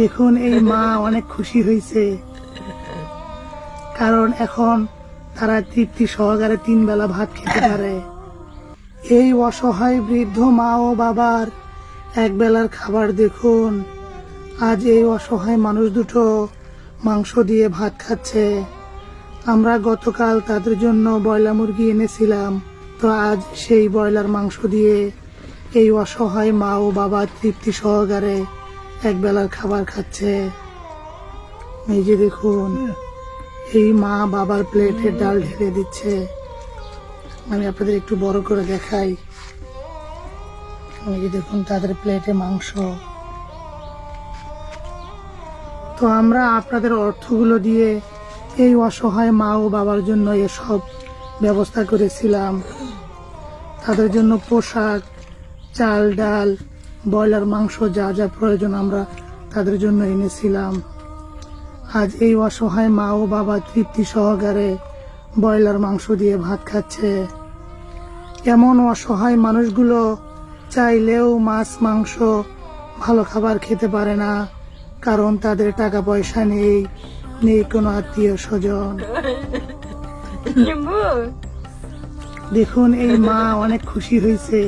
দেখুন এই মা অনেক খুশি হয়েছে, কারণ এখন তারা তৃপ্তি সহকারে 3 বেলা ভাত খেতে পারে। এই অসহায় বৃদ্ধ মা ও বাবার এক বেলার খাবার দেখুন। আজ এই অসহায় মানুষ দুটো মাংস দিয়ে ভাত খাচ্ছে। আমরা গতকাল তাদের জন্য ব্রয়লার মুরগি এনেছিলাম, তো আজ সেই ব্রয়লার মাংস দিয়ে এই অসহায় মা ও বাবা তৃপ্তি সহকারে এক বেলার খাবার খাচ্ছে। এই যে দেখুন, এই মা বাবার প্লেটে ডাল ঢেলে দিচ্ছে। আমি আপনাদের একটু বড় করে দেখাই। এই যে দেখুন তাদের প্লেটে মাংস। তো আমরা আপনাদের অর্থগুলো দিয়ে এই অসহায় মা ও বাবার জন্য এসব ব্যবস্থা করেছিলাম। তাদের জন্য পোশাক, চাল, ডাল, ব্রয়লার মাংস যা যা প্রয়োজন আমরা তাদের জন্য এনেছিলাম। আজ এই অসহায় মা ও বাবা তৃপ্তি সহকারে ব্রয়লার মাংস দিয়ে ভাত খাচ্ছে। এমন অসহায় মানুষগুলো চাইলেও মাছ, মাংস, ভালো খাবার খেতে পারে না, কারণ তাদের টাকা পয়সা নেই কোনো আত্মীয় স্বজন। দেখুন এই মা অনেক খুশি হয়েছে,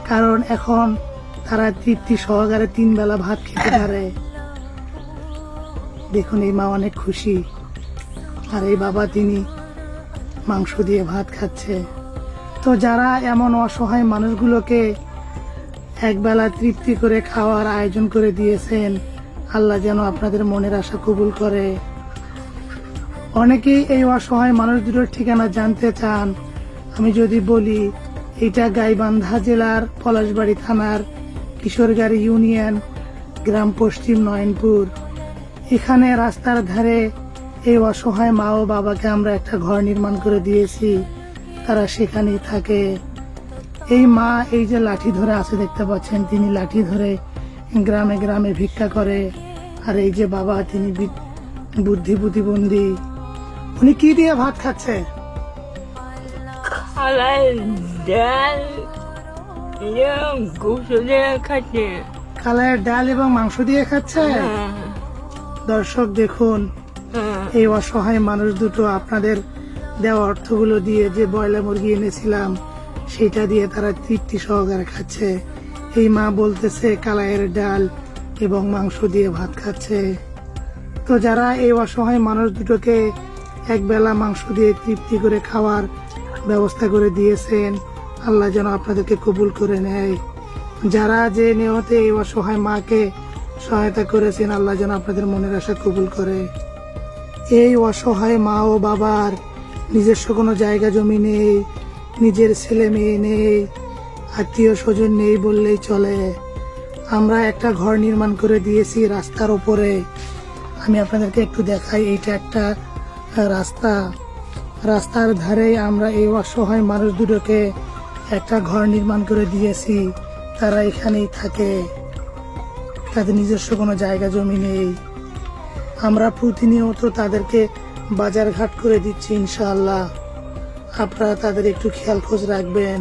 কারণ এখন তারা তৃপ্তি সহকারে 3 বেলা ভাত খেতে পারে। দেখুন এই মা অনেক খুশি, আর এই বাবা তিনি মাংস দিয়ে ভাত খাচ্ছে। তো যারা এমন অসহায় মানুষগুলোকে একবেলা তৃপ্তি করে খাওয়ার আয়োজন করে দিয়েছেন, আল্লাহ যেন আপনাদের মনের আশা কবুল করে। অনেকেই এই অসহায় মানুষ দুটোর ঠিকানা জানতে চান। আমি যদি বলি, এটা গাইবান্ধা জেলার পলাশবাড়ি থানার কিশোরগাড়ি ইউনিয়ন, গ্রাম পশ্চিম নয়নপুর। এখানে রাস্তার ধারে এই অসহায় মা ও বাবাকে আমরা একটা ঘর নির্মাণ করে দিয়েছি, তারা সেখানেই থাকে। এই মা এই যে লাঠি ধরে আছে দেখতে পাচ্ছেন, তিনি লাঠি ধরে গ্রামে গ্রামে ভিক্ষা করে। আর এই যে বাবা, তিনি বুদ্ধি প্রতিবন্ধী। উনি কি দিয়ে ভাত খাচ্ছে? কালাইয়ের ডাল এবং মাংস দিয়ে খাচ্ছে। দর্শক দেখুন, এই অসহায় মানুষ দুটো আপনাদের দেওয়া অর্থগুলো দিয়ে যে ব্রয়লার মুরগি এনেছিলাম সেটা দিয়ে তারা তৃপ্তি সহকারে খাচ্ছে। এই মা বলতেছে কালাইয়ের ডাল এবং মাংস দিয়ে ভাত খাচ্ছে। তো যারা এই অসহায় মানুষ দুটোকে এক বেলা মাংস দিয়ে তৃপ্তি করে খাওয়ার ব্যবস্থা করে দিয়েছেন, আল্লাহ যেন আপনাদেরকে কবুল করে নেয়। যারা যে নিয়তে এই অসহায় মাকে সহায়তা করেছেন, আল্লাহ যেন আপনাদের মনের আশা কবুল করে। এই অসহায় মা ও বাবার নিজস্ব কোনো জায়গা জমি নেই, নিজের ছেলে মেয়ে নেই, আত্মীয় স্বজন নেই বললেই চলে। আমরা একটা ঘর নির্মাণ করে দিয়েছি রাস্তার উপরে। আমি আপনাদেরকে একটু দেখাই, এইটা একটা রাস্তা। রাস্তার ধারে আমরা এই অসহায় মানুষ দুটোকে একটা ঘর নির্মাণ করে দিয়েছি, তারা এখানেই থাকে, তাদের নিজস্ব কোনো জায়গা জমি নেই। আমরা প্রতিনিয়ত তাদেরকে বাজার ঘাট করে দিচ্ছি, ইনশাআল্লাহ। আপনারা তাদের একটু খেয়াল খোঁজ রাখবেন।